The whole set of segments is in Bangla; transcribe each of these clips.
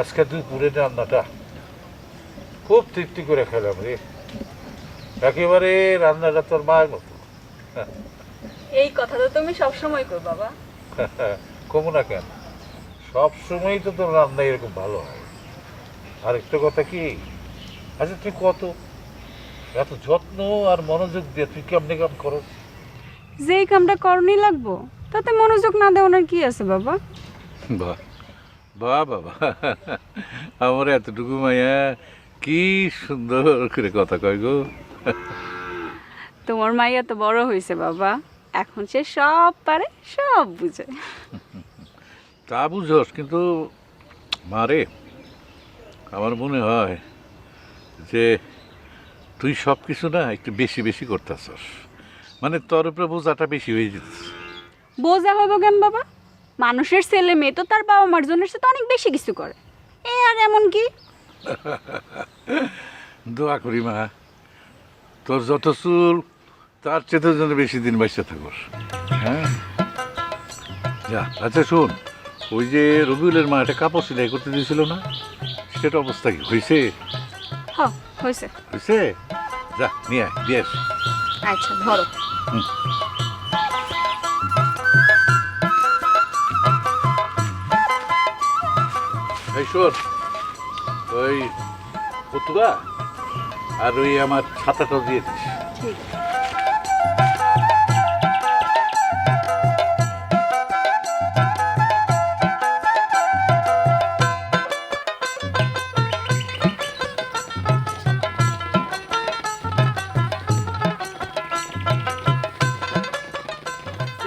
আজকে দুপুরে রান্নাটা খুব তৃপ্তি করে খেলাম রে, একেবারে রান্নাটা তোর মায়ের মতো। এই কথা তো তুমি সবসময় কর বাবা। কমু না কেন, সবসময়ই তো তোর রান্না এরকম ভালো হয়। আরেকটা কথা কি, আচ্ছা তুই কত এত যত্ন আর মনোযোগ দিয়ে তুই কেমনে কাম করস? যেই কামটা করণই লাগবো তাতে মনোযোগ না দেওয়ার কি আছে বাবা? বাহ বাহ বাবা, আমার এতটুকু মায়া কি সুন্দর করে কথা কয় গো। তোমার মাইয়া তো বড় হয়েছে বাবা, এখন সে সব পারে, সব বুঝে। তা বুঝোস, কিন্তু মারে আমার মনে হয় যে তুই সব কিছু না একটু বেশি বেশি করতেছস, মানে তোর উপরে বোঝাটা বেশি হয়ে যেতেছে। বোঝা হইব কেন বাবা? মানুষের ছেলে মেয়ে তো তার বাবা মার জন্য সে তো অনেক বেশি কিছু করে। এ আর এমন কি? দোয়া করি মা, তোর যত চুল তার চেয়ে যেন বেশি দিন বাঁচতে থাকস। হ্যাঁ যা, আচ্ছা শোন, ওই যে রবিউলের মা একটা কাপড় সেলাই করতে দিয়েছিল না, সেটা অবস্থা কি হয়েছে? হ্যাঁ হয়েছে। হয়েছে? যা নিয়ে আয়, দিয়ে আস। আচ্ছা ধরো। এই শোন, ওই পুতুয়া আর ওই আমার ছাতাটাও দিয়ে দিস। ঠিক আছে।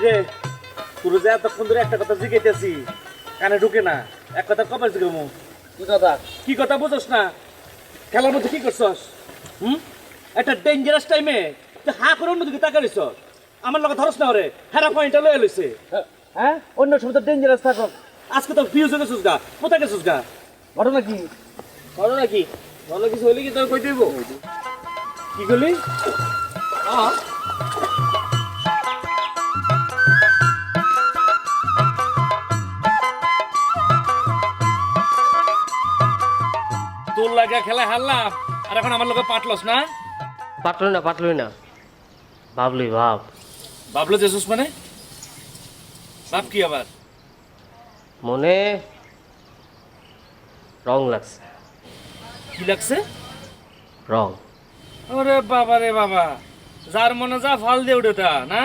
রে পুরো যে এতক্ষণ ধরে একটা কথা জিজ্ঞেসি কানে ঢুকে না, এক কথা কবে জিজ্ঞামু? কি কথা বুঝোস না? খেলার মধ্যে কি করছস? একটা ডেঞ্জারাস টাইমে তুই হা করে অন্যদিকে তাকাইছ, আমার লগে ধরস না ওরে, হেরা পয়েন্টটা লয়ে লইছে। হ্যাঁ অন্য সময় তো ডেঞ্জারাস থাকো, আজকে তো ফিউজ হয়ে গেছিস গা, কোথায় গেছিস গা? ঘটনা কি? ঘটনা কি? ভালো কিছু হইলে কি তোর কই দিব? কি করলি? হ্যাঁ তোর লাগা খেলায় হারলাম আর এখন আমার লোকে পাটলস না? পাটলই না ভাবলই ভাব। ভাবলো জেসুস মানে ভাব কি আবার? মনে রং লাগছে। কি লাগছে? রং। ওরে বাবা রে বাবা, যার মনে যা ফাল দিয়ে উঠে তা না,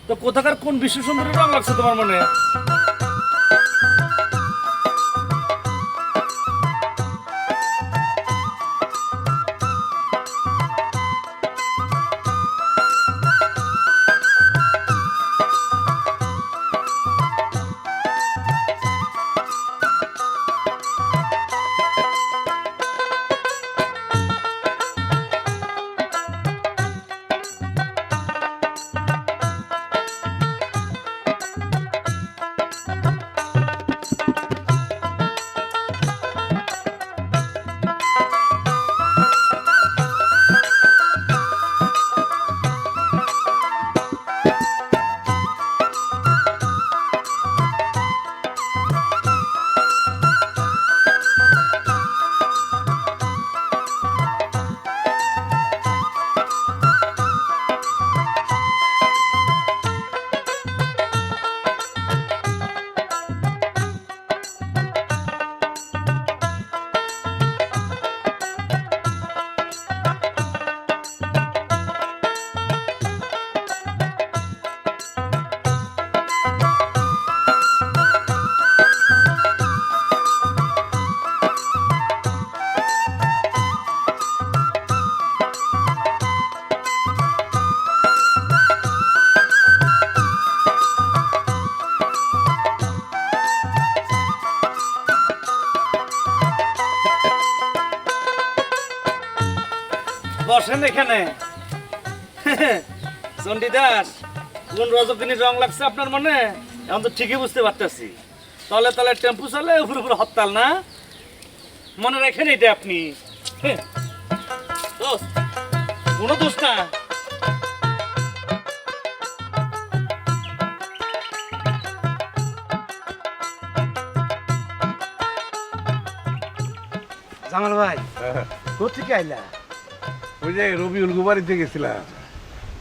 তো কোথাকার কোন বিশ্ব সুন্দরী রং লাগছে তোমার মনে? বসেন এখানে। চন্ডী দাস, কোন রজকিনীর রং লাগছে আপনার মনে? এখন তো ঠিকই বুঝতে পারতেছি। তলে তলে টেম্পু চলে, উপরে উপরে হরতাল না, মনে রাখেন এটা আপনি। দোস্ত, কোনো দোষ না। কামাল ভাই হ্যাঁ, কোথেকে আইলা? ওই যে রবিউল গুবারিতে গেছিলাম,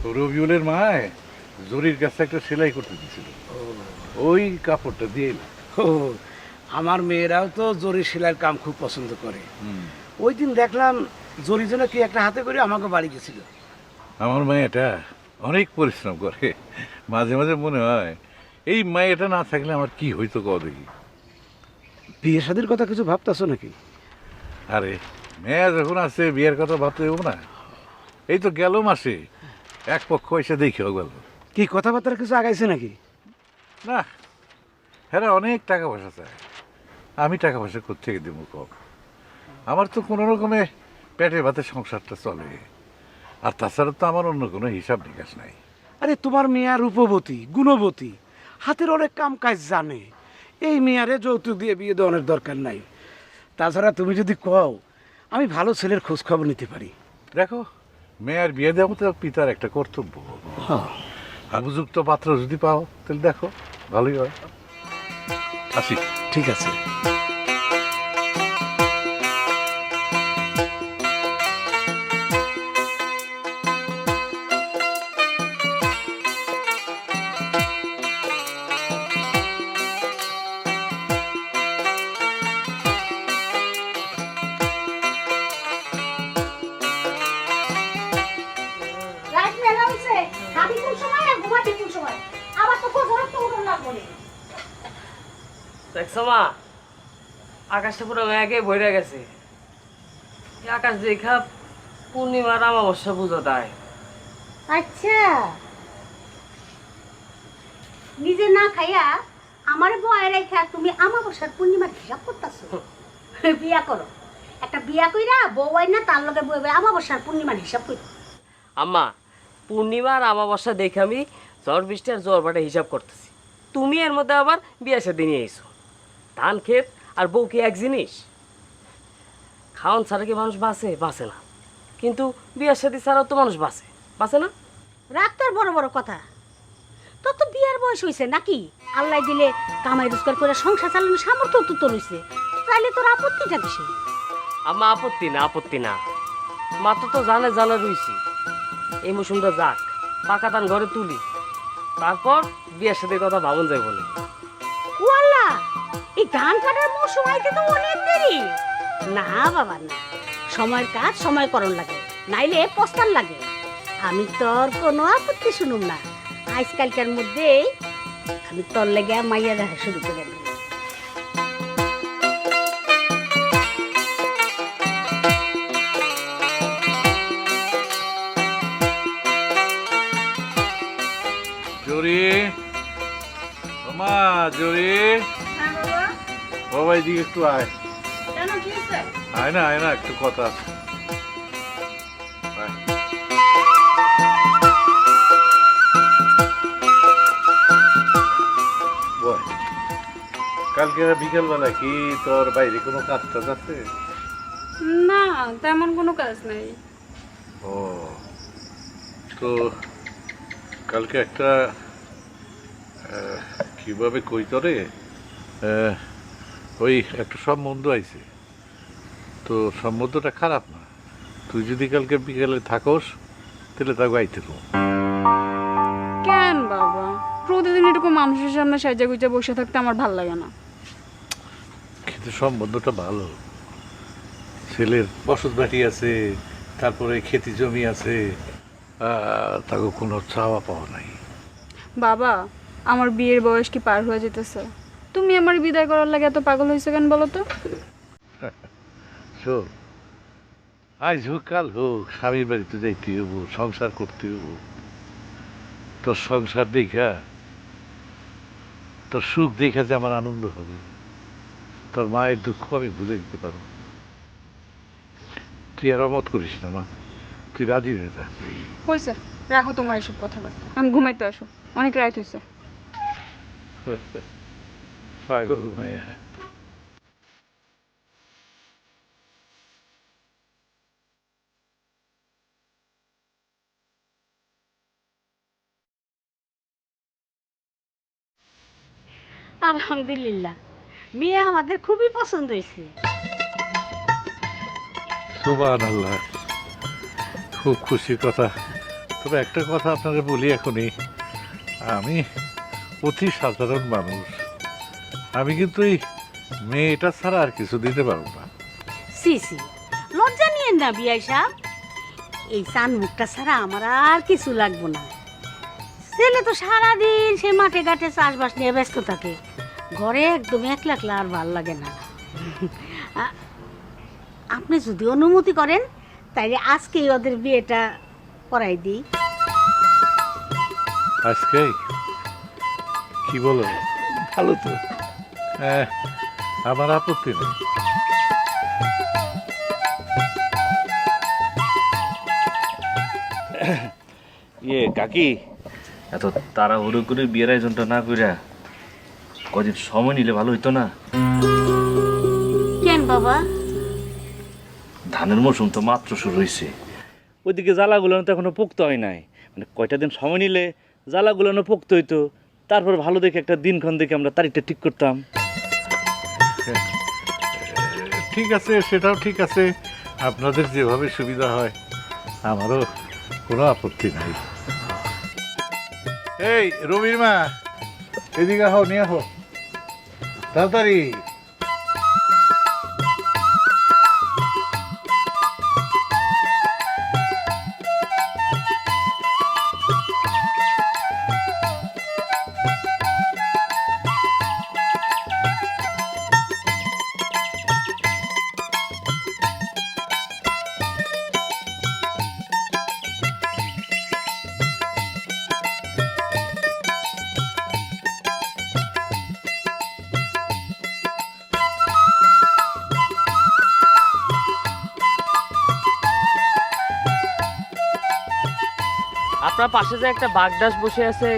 তো রবিউলের মায় জরির কাছে একটা সেলাই করতে দিয়েছিল, ওই কাপড়টা দিয়ে এলাম। ও আমার মেয়েরাও তো জরি সেলাইয়ের কাম খুব পছন্দ করে। ওই দিন দেখলাম জরি যেন কি একটা হাতে করে আমাকে বাড়ি গেছিল। আমার মেয়েটা অনেক পরিশ্রম করে, মাঝে মাঝে মনে হয় এই মেয়েটা না থাকলে আমার কি হইতো কও দেখি। বিয়ে শাদির কথা কিছু ভাবতেছো নাকি? আরে মেয়ে যখন আছে বিয়ের কথা ভাবতে দেবো না? এই তো গেল মাসে এক পক্ষ এসে দেখেও গেল। কি কথাবার্তা কিছু আগাইছে নাকি? না, হ্যাঁ অনেক টাকা পয়সা চায়, আমি টাকা পয়সা কোত্থেকে দেবো কম? আমার তো কোনো রকমে পেটে ভাতে সংসারটা চলে, আর তাছাড়া তো আমার অন্য কোনো হিসাব নিকাশ নাই। আরে তোমার মেয়া রূপবতী গুণবতী, হাতের অনেক কাম কাজ জানে, এই মেয়ারে যৌতুক দিয়ে বিয়ে দেওয়ানোর দরকার নাই। তাছাড়া তুমি যদি কও আমি ভালো ছেলের খোঁজ খবর নিতে পারি। দেখো, মেয়ের বিয়ে দেওয়া তো পিতার একটা কর্তব্য। আর উপযুক্ত পাত্র যদি পাও তাহলে দেখো, ভালোই হয়। আসি। ঠিক আছে। রাত মেলা হইছে, খাবি কোন সময় আর ঘুমাবি কোন সময়? আবার তো কোথাও তো উঠন লাগবো না। দেখছো মা, আকাশটা পুরো মেঘে ভরে গেছে। এই আকাশ দেখা পূর্ণিমার অমাবস্যা পুজো দেয়। আচ্ছা, নিজে না খাইয়া আমার বয় রেখা তুমি আমাবস্যার পূর্ণিমার হিসাব করতেছো? বিয়া করো, একটা বিয়া কইরা বউ হয় না তার লগে বই আমাবস্যার পূর্ণিমার হিসাব করি। আম্মা, পূর্ণিমার অমাবস্যা দেখে আমি ঝড় বৃষ্টি আর জ্বর বাটা হিসাব করতেছি। তুমি এর মধ্যে আবার বিয়ে সাথে নিয়ে এসো। ধান ক্ষেত আর বউ কি এক জিনিস? খাওয়ান ছাড়া কি মানুষ বাঁচে? বাঁচে না। কিন্তু বিয়ের সাথে ছাড়াও তো মানুষ বাঁচে, বাঁচে না? রাগ তোর বড় বড় কথা। তোর তো বিয়ার বয়স হয়েছে নাকি? আল্লাহ দিলে কামাই রোজগার করে সংসার চালানোর সামর্থ্য তো তোর হয়েছে, তাইলে তোর আপত্তিটা কিসে? আম্মা, আপত্তি না, আপত্তি না। মাত্র তো জানে জানা রইছি। এই মৌসুমটা যাক, পাকা ধান ঘরে তুলি, তারপর বিয়ের সাথে কথা ভাবন যাই বলে। ও আল্লাহ, এই ধান কাটার মৌসুম আইতে তো অনেক দেরি। না বাবা না, সময়ের কাজ সময় করণ লাগে, নাইলে পস্তান লাগে। আমি তোর কোনো আপত্তি শুনুম না। আজকালকার মধ্যে আমি তোর লেগে মাইয়া দেখা শুরু করে দেব। জরি, মা জরি, হ্যাঁ বাবা, বাবা এদিকে একটু আয়। কেন কি হইছে? আয় না, আয় না, একটু কথা আছে। আয়। বল, কালকে বিকেলবেলা কি তোর বাইরে কোনো কাজ টাজ আছে? না, তেমন কোনো কাজ নাই। ও, তো কালকে একটা কিভাবে কই তরে ওই একটা সম্বন্ধ আইছে, তো সম্বন্ধটা খারাপ না। তুই যদি কালকে বিকেলে থাকোস তাহলে তাকে আইতে কো। কেন বাবা, প্রতিদিন এরকম মানুষের সামনে সাজা গুজা বসে থাকতে আমার ভাল লাগে না। কিন্তু সম্বন্ধটা ভালো, ছেলের বসত বাড়ি আছে, তারপরে খেতি জমি আছে, তাকে কোনো চাওয়া পাওয়া নাই। বাবা, আমার বিয়ের বয়স কি পার হয়ে যেতেছে? তুমি আমার বিদায় করার লাগে এত পাগল হয়েছে কেন বলো তো? শোন, আজ হোক কাল হোক স্বামীর বাড়িতে যাইতে হবো, সংসার করতে হবো। তোর সংসার দেখা, তোর সুখ দেখা যে আমার আনন্দ হবে, তোর মায়ের দুঃখ আমি ভুলে দিতে পারবো। তুই আর অমত করিস না মা, তুই রাজি হয়ে যা। হয়েছে, রাখো তোমার এসব কথাবার্তা, আমি ঘুমাইতে আসো, অনেক রাত হয়েছে। ঘুমাইয়া। আলহামদুলিল্লাহ, মেয়ে আমাদের খুবই পছন্দ হয়েছে। সুবহানাল্লাহ, খুব খুশির কথা। তবে একটা কথা আপনাদের বলি এখনই, আমি অতি সাধারণ মানুষ, আমি কিন্তু এই মেয়েটা ছাড়া আর কিছু দিতে পারবো না। সি সি, লজ্জা নিয়েন না বিয়াই সাহেব, এই চান মুখটা ছাড়া আমার আর কিছু লাগবো না। ছেলে তো সারাদিন সে মাঠে ঘাটে চাষবাস নিয়ে ব্যস্ত থাকে, ঘরে একদম একলা একলা আর ভাল লাগে না। আপনি যদি অনুমতি করেন তাইলে আজকেই ওদের বিয়েটা করাই দিই। আজকে কি বলো? ভালো তো। হ্যাঁ, আমার আপত্তি নেই। কাকি, এত তাড়াহুড়ো করে বিয়ের আয়োজনটা না কইরা কদিন সময় নিলে ভালো হইতো না? কেন বাবা? ধানের মৌসুম তো মাত্র শুরু হয়েছে, ওইদিকে জ্বালাগুলো তো এখনো পোক্ত হয় নাই। মানে কয়টা দিন সময় নিলে জ্বালাগুলো পোক্ত হইতো, তারপর ভালো দেখে একটা দিনক্ষণ দেখে আমরা তারিখটা ঠিক করতাম। ঠিক আছে, সেটাও ঠিক আছে, আপনাদের যেভাবে সুবিধা হয়, আমারও কোনো আপত্তি নাই। এই রবির মা, এদিকে হও, নিয়ে হো তাড়াতাড়ি। আপনার পাশে যে একটা বাগদাস বসে আছে,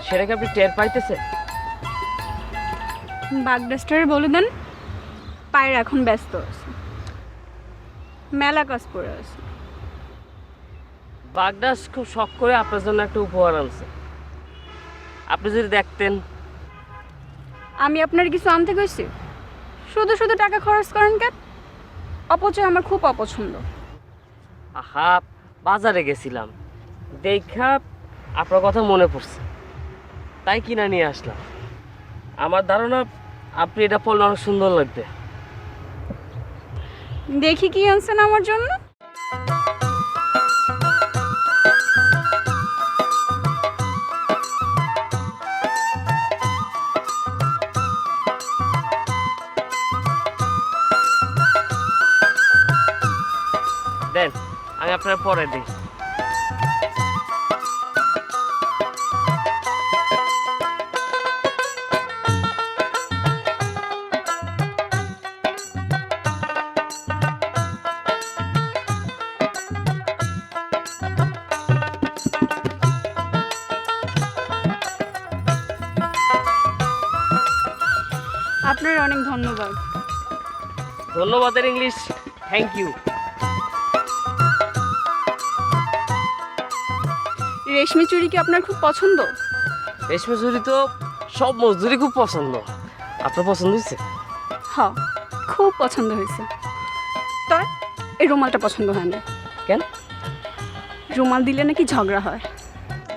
সেটাকে আপনি টের পাইতেছেন? বাগডাস্টারে বলে দেন পায়ের এখন ব্যস্ত আছে, মেলা কাজ পড়ে আছে। বাগদাস খুব শখ করে আপনার জন্য একটা উপহার আনছে, আপনি যদি দেখতেন। আমি আপনার কিছু আনতে গেছি, শুধু শুধু টাকা খরচ করেন কেন? অপচয় আমার খুব অপছন্দ। আহা, বাজারে গেছিলাম, দেখা আপনার কথা মনে পড়ছে, তাই কিনা নিয়ে আসলাম। আমার ধারণা আপনি এটা পড়লে অনেক সুন্দর লাগবে। দেখি কি আনছেন আমার জন্য। দেন, আমি আপনার পরে দিই। আপনার অনেক ধন্যবাদ। ধন্যবাদের ইংলিশ থ্যাংক ইউ। রেশমি চুড়ি কি আপনার খুব পছন্দ? রেশমি চুড়ি তো সব মজদুরি খুব পছন্দ। আপনার পছন্দ হয়েছে? হ্যাঁ, খুব পছন্দ হয়েছে। তবে এই রুমালটা পছন্দ হয় না। কেন? রুমাল দিলে নাকি ঝগড়া হয়।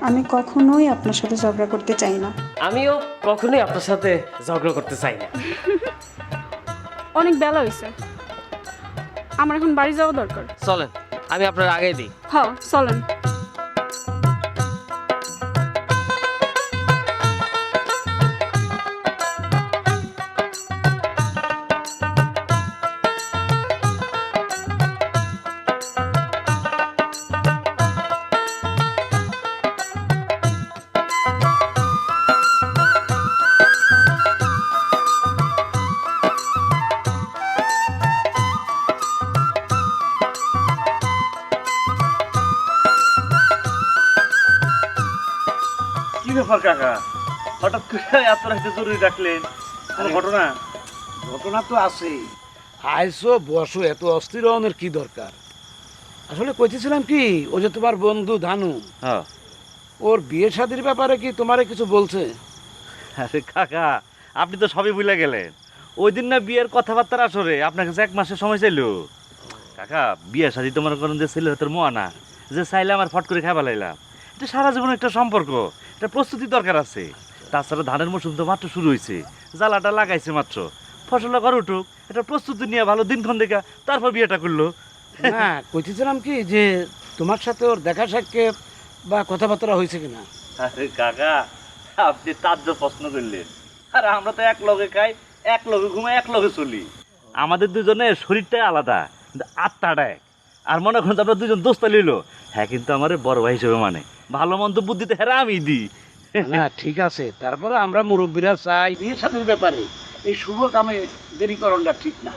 আমি কখনোই আপনার সাথে ঝগড়া করতে চাই না। আমিও কখনোই আপনার সাথে ঝগড়া করতে চাই না। অনেক বেলা হয়েছে, আমার এখন বাড়ি যাওয়া দরকার। চলেন, আমি আপনার আগে দিই। হ্যাঁ চলেন। কি ব্যাপার কাকা, হঠাৎ করে আপনারা এত জরুরি ডাকলেন? কোনো ঘটনা? ঘটনা তো আছেই। আইসো বসো, এত অস্থির হওয়ার কি দরকার? আসলে কইতেছিলাম কি, ও যে তোমার বন্ধু ধানু, হ্যাঁ, ওর বিয়ে শাদির ব্যাপারে কি তোমারে কিছু বলছে? আরে কাকা, আপনি তো সবই ভুলে গেলেন। ওই দিন না বিয়ের কথাবার্তার আসরে আপনার কাছে 1 মাসের সময় চাইলো। কাকা বিয়ে শাদি তোমার করেন যে ছেলে তোর মোয়ানা যে চাইলে আমার ফট করে খাই লাইলাম, এটা সারা জীবন একটা সম্পর্ক, এটা প্রস্তুতি দরকার আছে। তাছাড়া ধানের মৌসুম তো মাত্র শুরু হয়েছে, জ্বালাটা লাগাইছে মাত্র, ফসলটা ঘর উঠুক, এটা প্রস্তুতি নিয়ে ভালো দিনক্ষণ দেখা তারপর বিয়েটা করলো। না কইতেছিলাম কি যে তোমার সাথে ওর দেখা সাক্ষাৎ বা কথাবার্তা হয়েছে কিনা? আরে কাকা আপনি তাজ্য প্রশ্ন করলেন, আর আমরা তো এক লগে খাই, এক লগে ঘুমাই, এক লগে চলি। আমাদের দুজনের শরীরটাই আলাদা কিন্তু আত্মাটা এক। আর মনে করেন আমরা দুজন দোস্ত লইলো, হ্যাঁ কিন্তু আমার বড় ভাই হিসেবে মানে ভালো মন্দ বুদ্ধিতে হেরা আমি দিই। না ঠিক আছে, তারপরে আমরা মুরব্বীরা চাই বিয়ে শাদীর ব্যাপারে এই শুভ কামে দেরি করাটা ঠিক না।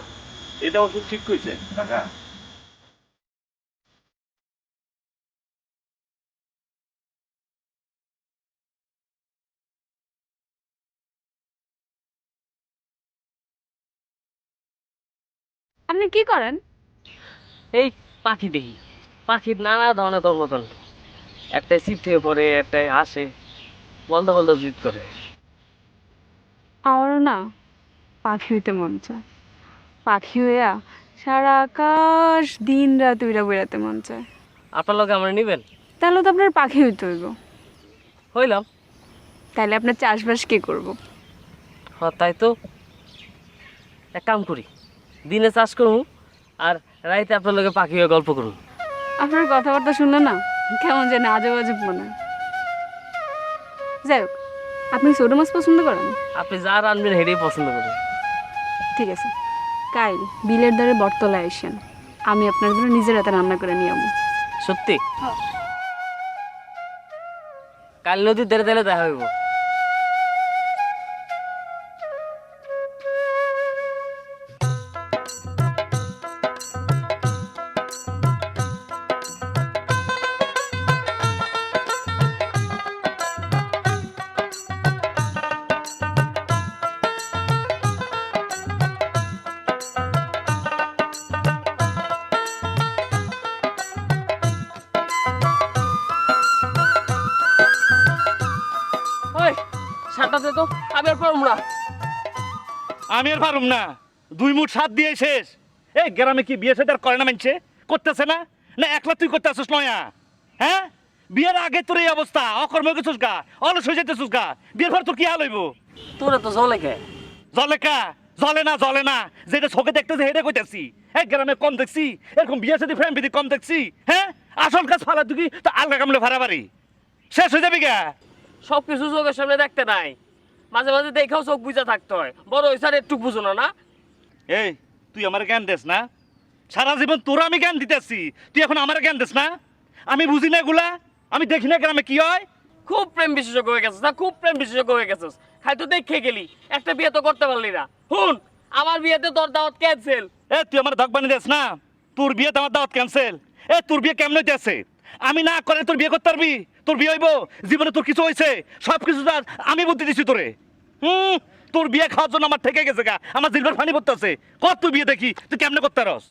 এটা অবশ্য ঠিক কইছে কাকা। আপনি কি করেন? এই পাখি দেখি, পাখির নানা ধরনের তন্ত্র, একটাই ছিপ থেকে পড়ে, একটাই হাসে, বলতে বলতে জিদ করে। আমারও না পাখি হইতে মন চায়, পাখি হইয়া সারা আকাশ দিন রাত উইরা বেড়াতে মন চায়। আপনার লোকে আমরা নিবেন? তাহলে তো আপনার পাখি হইতে হইব। হইলাম। তাহলে আপনার চাষবাস কে করব? হ্যাঁ তাই তো, এক কাম করি, দিনে চাষ করুন আর রাইতে আপনার লোকে পাখি হয়ে গল্প করুন। আপনার কথাবার্তা শুনলে না কেমন যেন আজব আজব মনে হয়। যাই হোক, আপনি ছোট মাছ পছন্দ করেন? আপনি যা রানবেন হেঁটেই পছন্দ করেন। ঠিক আছে, কাল বিলের ধারে বটতলায় আসেন, আমি আপনার জন্য নিজের হাতে রান্না করে নিয়ে যাবো। সত্যি? কাল নদীর ধারে তাহলে দেখা হইব। ওই সাতটাতে তো আমি আর পারবো না। আমি আর পারুম না, 2 মুঠ সাত দিয়ে শেষ। এই গ্রামে কি বিয়ে সাথে আর করে না মানছে? করতেছে না? না একলা তুই করতে আসছিস নয়া? হ্যাঁ, বিয়ের আগে তোর এই অবস্থা, অকর্ম গেছিস গা, অলস হয়ে যেতেছিস গা, বিয়ের পর তোর কি হাল হইব? তোরা তো জলে কে? জলে কা? জলে না, যেটা চোখে দেখতেছে হেঁটে কইতেছি। এই গ্রামে কম দেখছি এরকম বিয়ে সাথে ফ্যান বিধি কম দেখছি। হ্যাঁ, আসল কাজ ফালা তুই তো আলগা কামলে ভাড়াবাড়ি শেষ হয়ে যাবি গা। সবকিছু চোখের সামনে দেখতে নাই, মাঝে মাঝে দেখেও চোখ বুঝা থাকতে হয়। বড় হয়েছে আর একটু বুঝো না। এই তুই আমার জ্ঞান দেস না, সারা জীবন তোর আমি জ্ঞান দিতেছি, তুই এখন আমার জ্ঞান দেস না? আমি বুঝি না এগুলা, আমি দেখি না গ্রামে কি হয়। খুব প্রেম বিশেষজ্ঞ হয়ে গেছিস না, খুব প্রেম বিশেষজ্ঞ হয়ে গেছিস। খাই তো দেখে গেলি, একটা বিয়ে তো করতে পারলি না। হুন, আমার বিয়েতে তোর দাওয়াত ক্যান্সেল। এ তুই আমার ধক বানিয়ে দেস না, তোর বিয়ে আমার দাওয়াত ক্যান্সেল। এ তোর বিয়ে কেমন হইতেছে? আমি না করে তোর বিয়ে করতে পারবি? তোর বিয়ে হইব? জীবনে তোর কিছু হয়েছে? সব কিছু আমি বুদ্ধি দিছি তোরে। তোর বিয়ে খাওয়ার জন্য আমার থেকে গেছে গা, আমার জিলবার পানি পড়তেছে। কর তুই বিয়ে দেখি তুই কেমনে করতে পারস।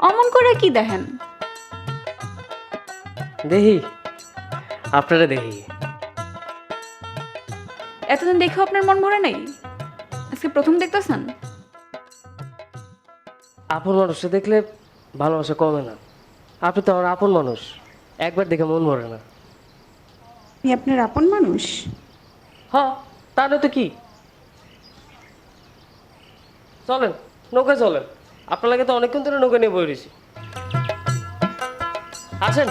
অমন করে কি দেখেন? দেখি আপনারা দেখি এতদিন দেখেও আপনার মন ভরে নাই? আজকে প্রথম দেখতেছেন? আপন মানুষকে দেখলে ভালোবাসা কমে না। আপনি তো আমার আপন মানুষ, একবার দেখে মন ভরে না। আমি আপনার আপন মানুষ? হ্যাঁ, তাহলে তো কি, চলেন নৌকা চলেন। আপনার লাগে তো অনেকক্ষণ ধরে নৌকা নিয়ে বই রয়েছি, আসেন।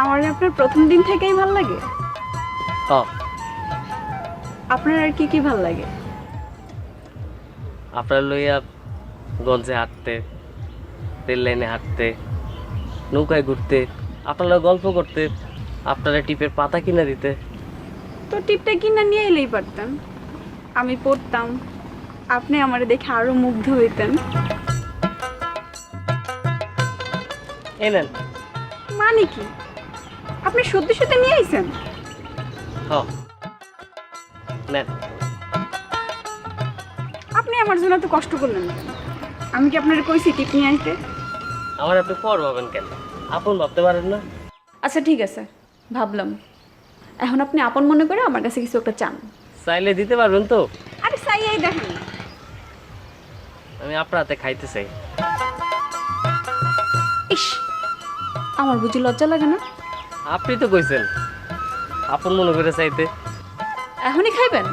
আমার আপনার প্রথম দিন থেকেই ভাল লাগে। হ্যাঁ, আপনার আর কি কি ভাল লাগে? আপনার লইয়া গঞ্জে হাঁটতে, রেল লাইনে হাঁটতে, নৌকায় ঘুরতে, আপনারা গল্প করতে, আপনারা টিপের পাতা কিনে দিতে। তো টিপটা কিনা নিয়ে এলেই পারতেন, আমি পড়তাম, আপনি আমার দেখে আরো মুগ্ধ হইতেন। এই নেন। মানে কি, আপনি সত্যি সত্যি নিয়ে আইছেন? হ্যাঁ, নেন। আপনি আমার জন্য তো কষ্ট করলেন কেন? আমি কি আপনার কইছি টিপ নিয়ে আনতে? আমার আপনি পর ভাবেন কেন? আপন ভাবতে পারেন না? আচ্ছা ঠিক আছে, ভাবলাম। এখন আপনি আপন মনে করে আমার কাছে কিছু একটা চান। চাইলে দিতে পারবেন তো? আরে চাইয়াই দেখেন না। আমি আপনার হাতে খাইতে চাই। ইস, আমার বুঝি লজ্জা লাগে না? আপনি তো কইছেন আপন মনে করে চাইতে। এখনই খাইবেন?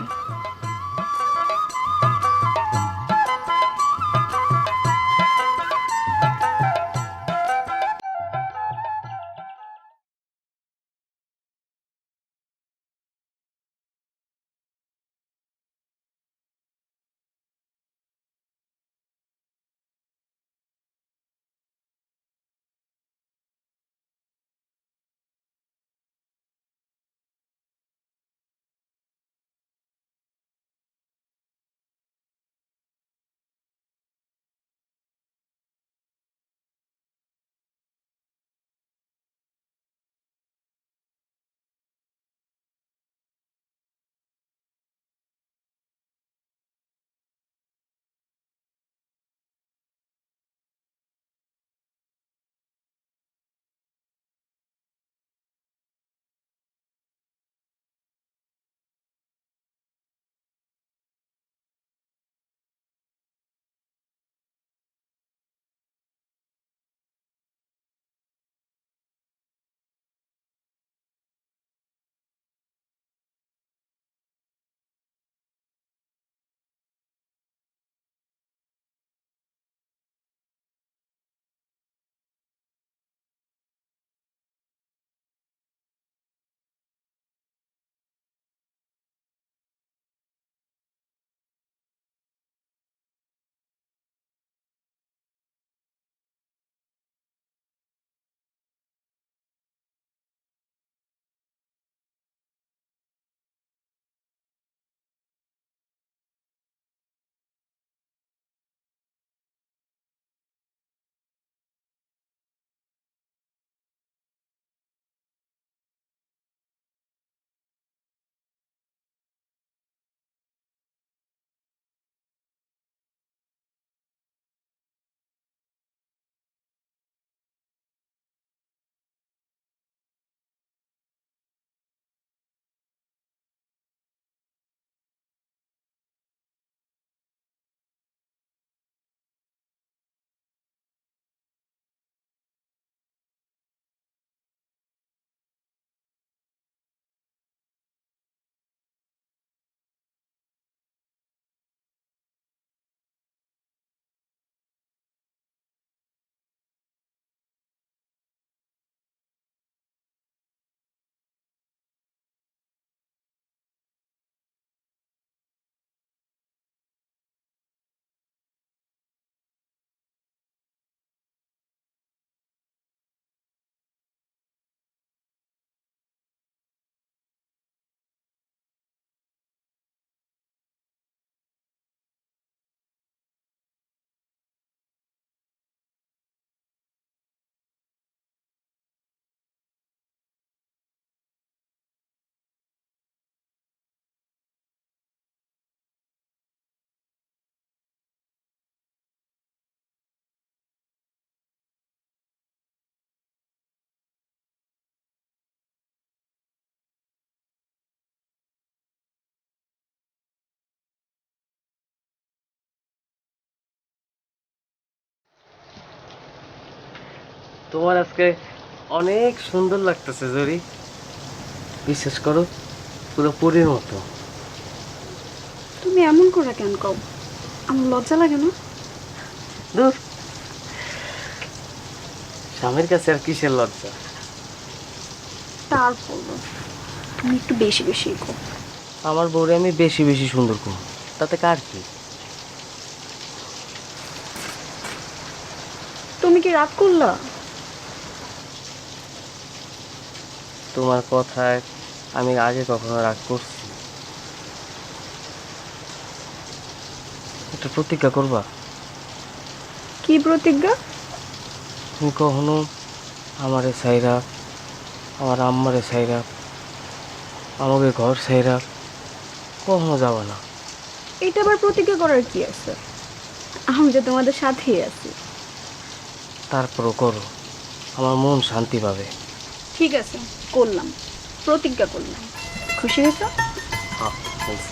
তোমার আজকে অনেক সুন্দর লাগতেছে জরি, বিশ্বাস করো পুরো পরীর মতো। তুমি এমন করে কেন কও? আমার লজ্জা লাগে না? দূর, স্বামীর কাছে আর কিসের লজ্জা। তারপর তুমি একটু বেশি বেশি কও। আমার বউরে আমি বেশি বেশি সুন্দর করব, তাতে কার কি? তুমি কি রাগ করলা? তোমার কথায় আমি আগে কখনো রাগ করছি? একটা প্রতিজ্ঞা করবা? কি প্রতিজ্ঞা? তুমি কখনো আমারে ছাইরা, আমার আম্মারে ছাইরা, আমাকে ঘর ছাইরা কখনো যাবা না। এটা আবার প্রতিজ্ঞা করার কি আছে? আমি যে তোমাদের সাথেই আছি। তারপরও করো, আমার মন শান্তি পাবে। ঠিক আছে, করলাম, প্রতিজ্ঞা করলাম। খুশি হয়েছ? হ্যাঁ, হয়েছে।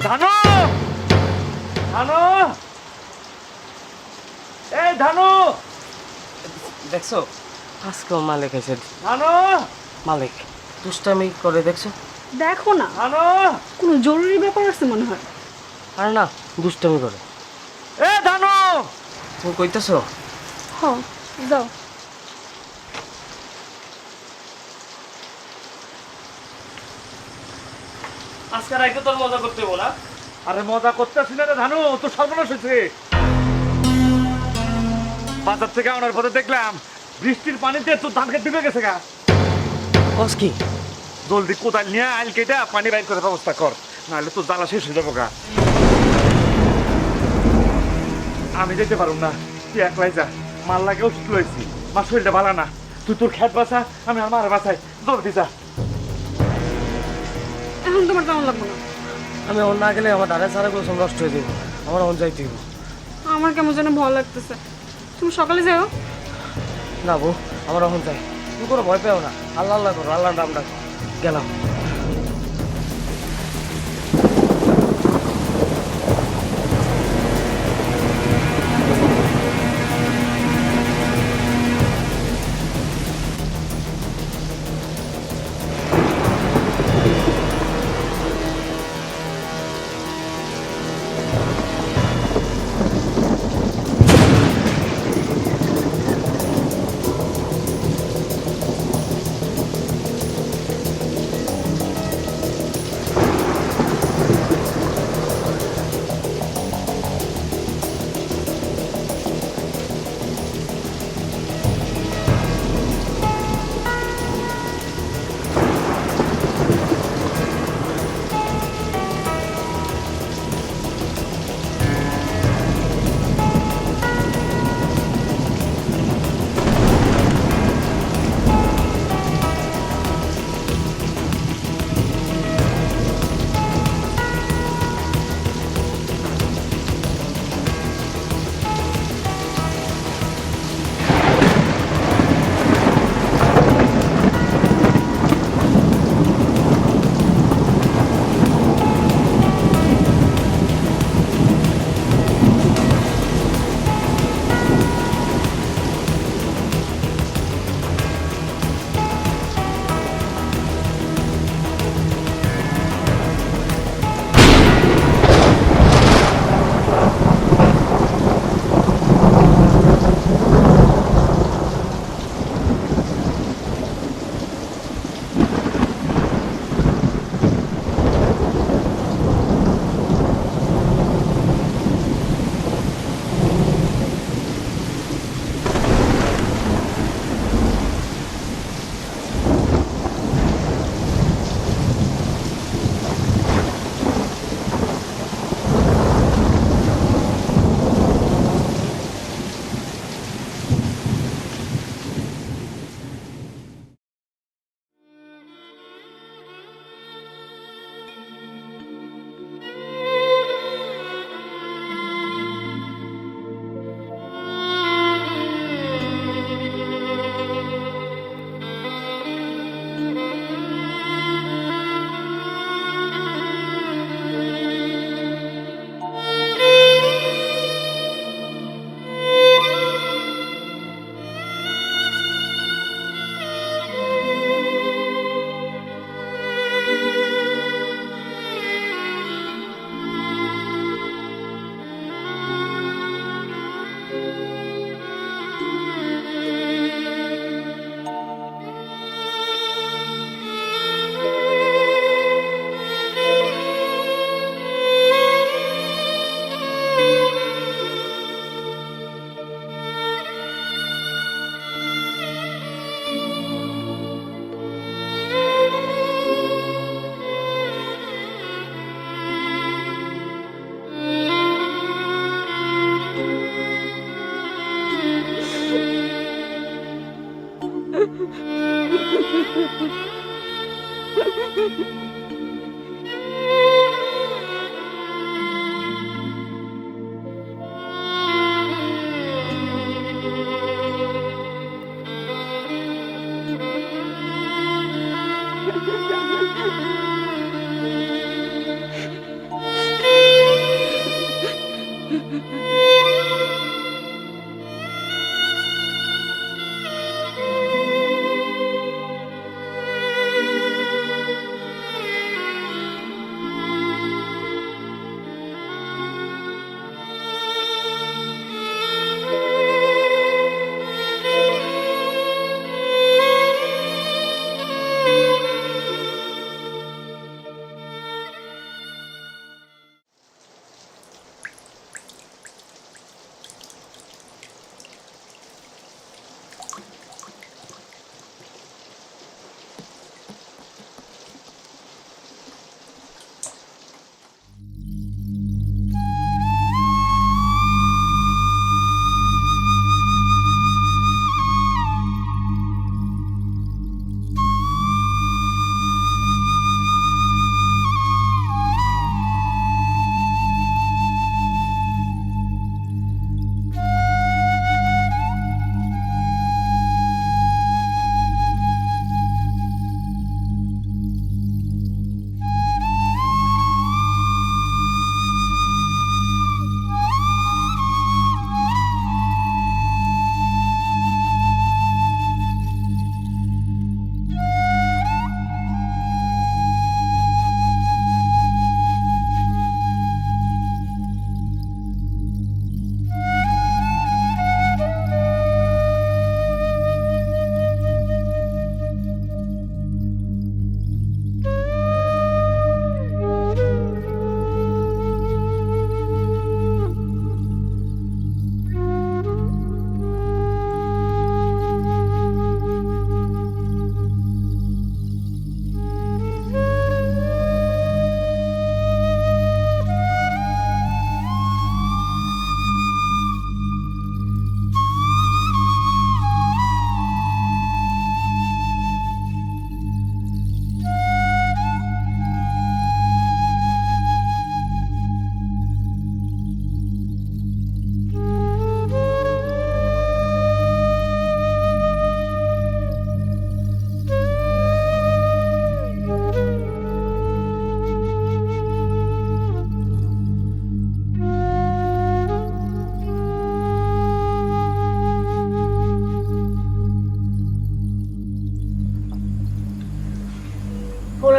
ধানু, ধানু, এই ধানু, দেখছো আজকেও মালিক এসে, ধানু, মালিক দুষ্টামি করে দেখছো? দেখো না, ধানু, কোনো জরুরি ব্যাপার আছে মনে হয়। আর না, দুষ্টামি করে। এ ধানু, তুমি কইতেছো? হ, যাও। আজকে রাইতে তোর মজা করতে হবো না? আরে মজা করতেছি না রে ধানু, তো সর্বনাশ হয়েছে। বাজার থেকে আনার পথে দেখলাম বৃষ্টির পানিতে তোর ধান খেতে ডুবে গেছে গা। কস কি? জলদি কোদাল নিয়ে আইল কেটে পানি বাইর করার ব্যবস্থা কর, নাহলে তোর জ্বালা শেষ হয়ে যাবো গা। আমি যেতে পারুম না, তুই একলাই যা। মাল লাগে ওষুধ লইছি, মার শরীরটা ভালো না। তুই তোর খেত বাঁচা, আমি আর মার বাঁচাই, জলদি যা। এখন তোমার কেমন লাগবে না? আমি অন্য না গেলে আমার দাঁড়া সারা করে সব নষ্ট হয়ে যাবো, আমার অন যাইতে হইব। আমার কেমন যেন ভয় লাগতেছে। তুমি সকালে যাও। না বউ, আমার অহন যাই। তুমি কোনো ভয় পেও না, আল্লাহ আল্লাহ করো, আল্লাহর নাম ডাকো। গেলাম।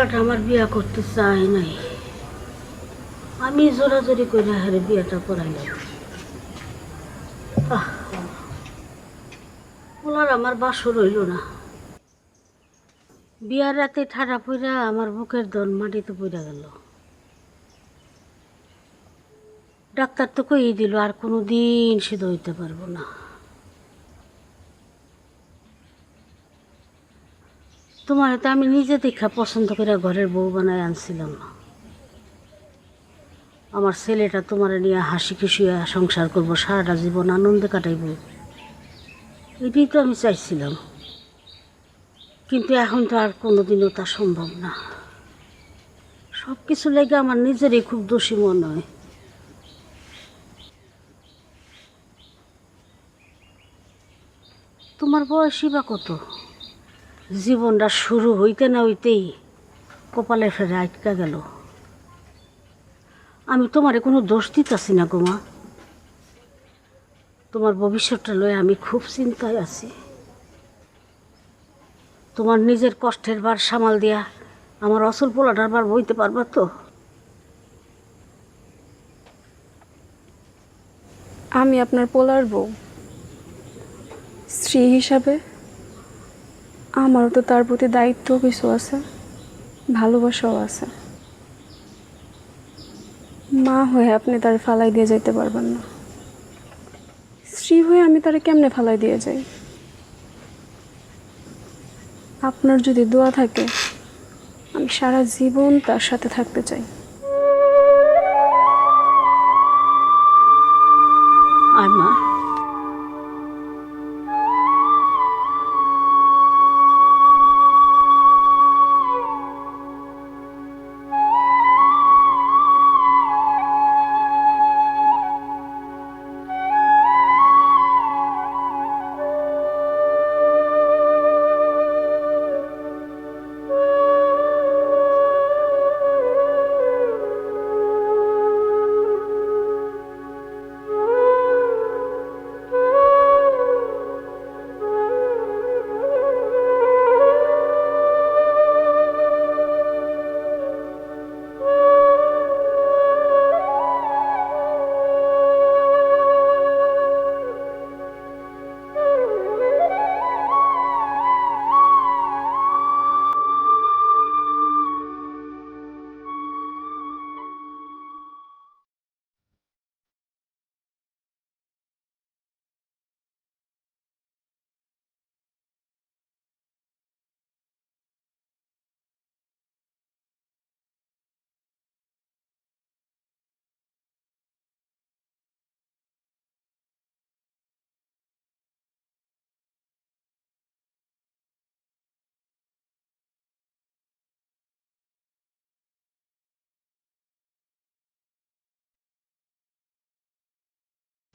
পোলাটা আমার বিয়া করতে চায় নাই, আমি জোরাজোরি করে হারে বিয়াটা করাইলাম। পোলার আমার বাসর রইল না। বিয়ার রাতে ঠাডা পইরা আমার বুকের দন মাটিতে পইরা গেল। ডাক্তার তো কই দিল আর কোনো দিন সিদ্ধ হইতে পারবো না। তোমার তো আমি নিজে দেখা পছন্দ করে ঘরের বউ বানায় আনছিলাম না। আমার ছেলেটা তোমার নিয়ে হাসি খুশি সংসার করব, সারাটা জীবন আনন্দে কাটাইব, এটাই তো আমি চাইছিলাম। কিন্তু এখন তো আর কোনোদিনও তা সম্ভব না। সব কিছু লেগে আমার নিজেরই খুব দোষী মনে হয়। তোমার বয়সই বা কত? জীবনটা শুরু হইতে না হইতেই কপালে ফেরে আটকা গেল। আমি তোমারে কোনো দোষ দিতেছি না গো মা। তোমার ভবিষ্যৎটা লয়ে আমি খুব চিন্তায় আছি। তোমার নিজের কষ্টের বার সামাল দিয়া আমার অসল পোলাটার বার বইতে পারবা তো? আমি আপনার পোলার বউ, স্ত্রী হিসাবে আমারও তো তার প্রতি দায়িত্ব কিছু আছে, ভালোবাসাও আছে। মা হয়ে আপনি তার ফালাই দিয়ে যাইতে পারবেন না, স্ত্রী হয়ে আমি তারে কেমনে ফালাই দিয়ে যাই? আপনার যদি দোয়া থাকে আমি সারা জীবন তার সাথে থাকতে চাই। আর মা,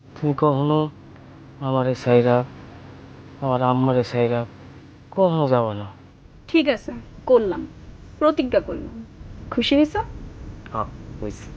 তুমি কখনো আমারে সাইরা, আমার আম্মারে সাইরা কখনো যাবো না। ঠিক আছে, করলাম, প্রতিজ্ঞা করলাম। খুশি হয়েছ? হ্যাঁ বুঝছি।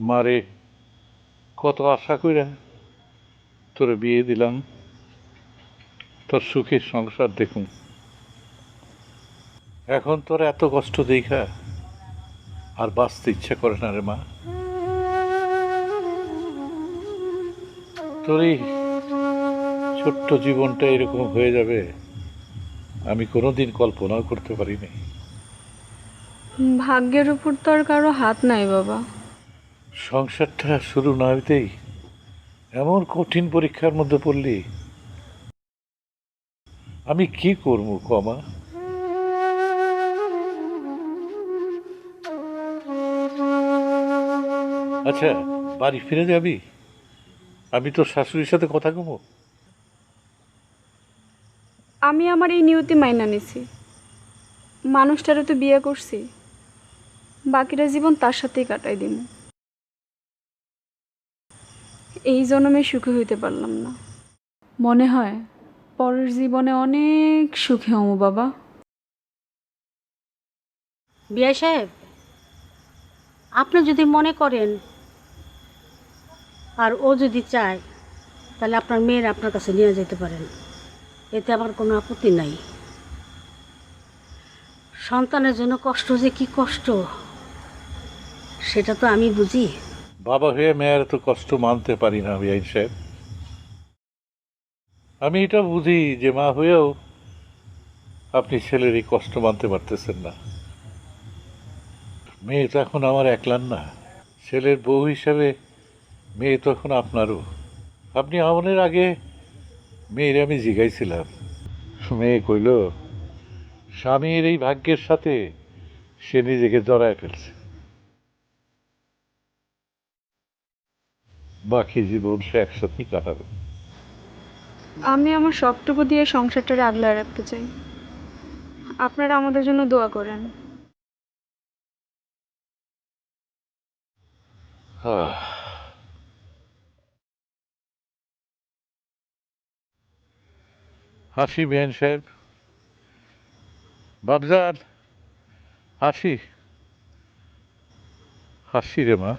মারে কত আশা কইরা তোরে বিয়ে দিলাম, তোর সুখের সংসার দেখুন, এখন তোর এত কষ্ট দেখা আর বাঁচতে ইচ্ছা করে না রে মা। তোর এই ছোট্ট জীবনটা এরকম হয়ে যাবে আমি কোনোদিন কল্পনাও করতে পারিনি। ভাগ্যের উপর তো আর কারো হাত নাই বাবা। সংসারটা শুরু না হইতেই এমন কঠিন পরীক্ষার মধ্যে পড়লি, আমি কি করবো কমা? আচ্ছা, বাড়ি ফিরে যাবি? আমি তোর শাশুড়ির সাথে কথা কমো। আমি আমার এই নিয়তি মাইনা নিছি, মানুষটারে তো বিয়ে করছি, বাকিটা জীবন তার সাথেই কাটাই দিব। এই জন্মে সুখী হইতে পারলাম না, মনে হয় পরের জীবনে অনেক সুখী হমু বাবা। বিআই সাহেব, আপনি যদি মনে করেন আর ও যদি চায়, তাহলে আপনার মেয়ের আপনার কাছে নিয়ে যেতে পারেন, এতে আমার কোনো আপত্তি নাই। সন্তানের জন্য কষ্ট যে কি কষ্ট সেটা তো আমি বুঝি। বাবা হয়ে মেয়ের তো কষ্ট মানতে পারি না বিআইন সাহেব। আমি এটা বুঝি যে মা হয়েও আপনি ছেলের এই কষ্ট মানতে পারতেছেন না। মেয়ে তো এখন আমার একলার না, ছেলের বউ হিসাবে মেয়ে তো এখন আপনারও। আপনি আমনের আগে মেয়ের আমি জিগাইছিলাম, মেয়ে কইল স্বামীর এই ভাগ্যের সাথে সে নিজেকে জড়ায় ফেলছে, বাকি জীবন সে একসাথেই কাটাবে। আমি আমার সবটুকু দিয়ে সংসারটারে আগলায় রাখতে চাই, আপনারা আমাদের জন্য দোয়া করেন। হাসি বেন সাহেব, বাবজান হাসি, হাসি রে মা।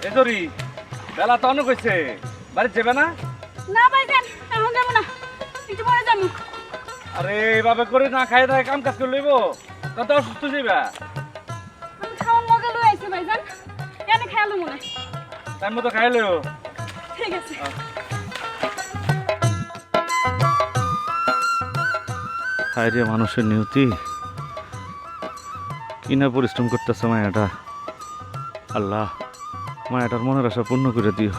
এদরি বেলা তো অনেক হয়েছে, বাড়ি যাবে না? না ভাইজান, এখন যাবো না, একটু পরে যাবো। আরে এভাবে করে না খাই দায় কাম কাজ করে লইব, তত অসুস্থ যাবে। আমি খাওয়ার লগে লই আইছি ভাইজান, এনে খেয়াল মনে। টাইম মতো খাই লইও। ঠিক আছে। হায় রে মানুষের নিয়তি, কি না পরিশ্রম করতেছে মায়াটা। আল্লাহ মায়াটার মনের আশা পূর্ণ করে দিও।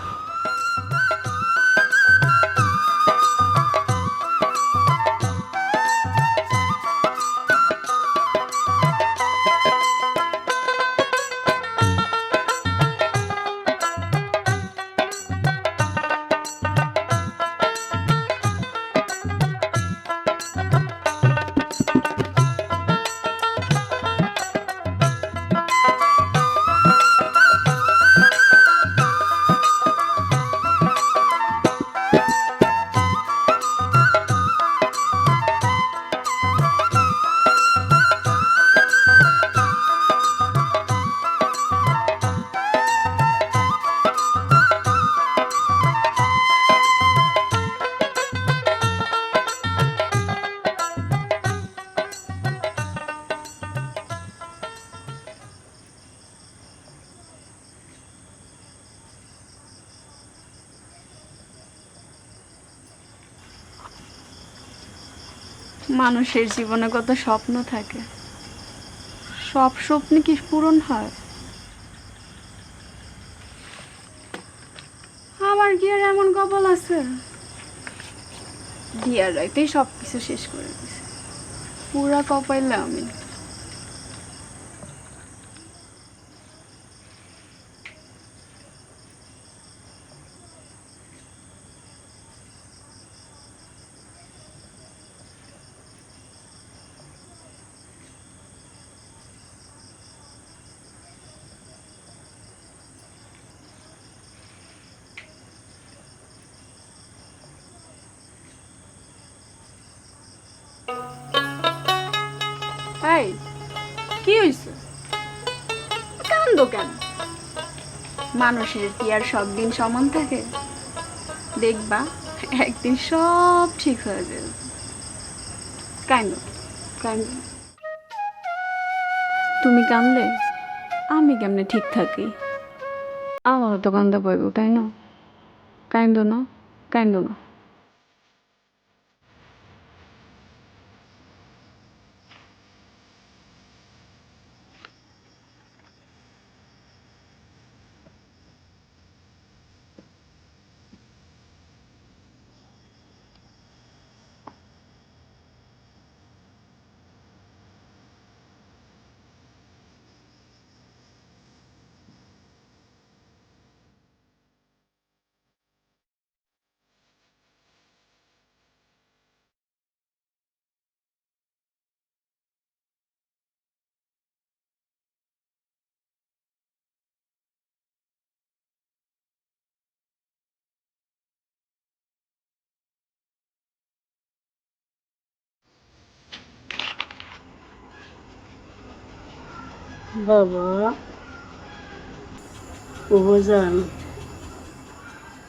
মানুষের জীবনে কত স্বপ্ন থাকে, সব স্বপ্ন কি পূরণ হয়? আমার কি আর এমন কপাল আছে? বিয়ার রাইতেই সব কিছু শেষ করে দিছে, পুরা কপাইলে আমি। এই কি হইছে? কান্দো কেন? মানুষের কি আর সব দিন সমান থাকে? দেখবা একদিন সব ঠিক হয়ে যাবে। কান্দো কান্দো, তুমি কান্দলে আমি কেমনে ঠিক থাকি? আমারও তো কান্দা পাইব, তাই না? কান্দো না, কান্দো না। বাবা, ও জান,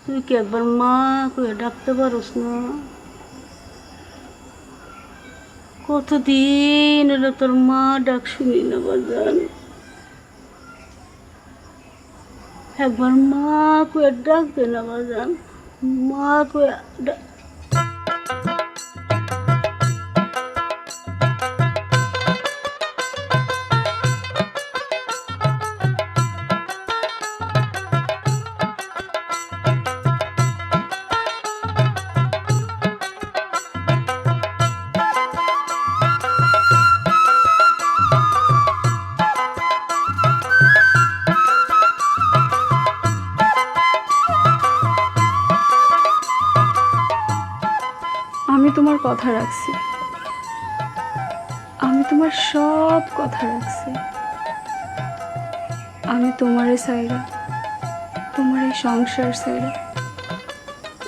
তুই কি একবার মা করে ডাকতে পারোস না? কতদিন হলো তোর মা ডাক শুনি না বাজান। একবার মা করে ডাক দে না বাজান, মা করে ডাক। আমি তোমার কথা রাখছি, আমি তোমার সব কথা রাখছি। আমি তোমারে চাইরা, তোমার এই সংসার চাইরা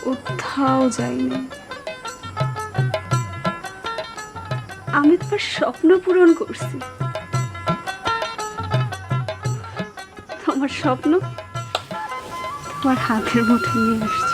কোথাও যাইনি। আমি তোমার স্বপ্ন পূরণ করছি, তোমার স্বপ্ন তোমার হাতের মুঠে নিয়ে আসছি।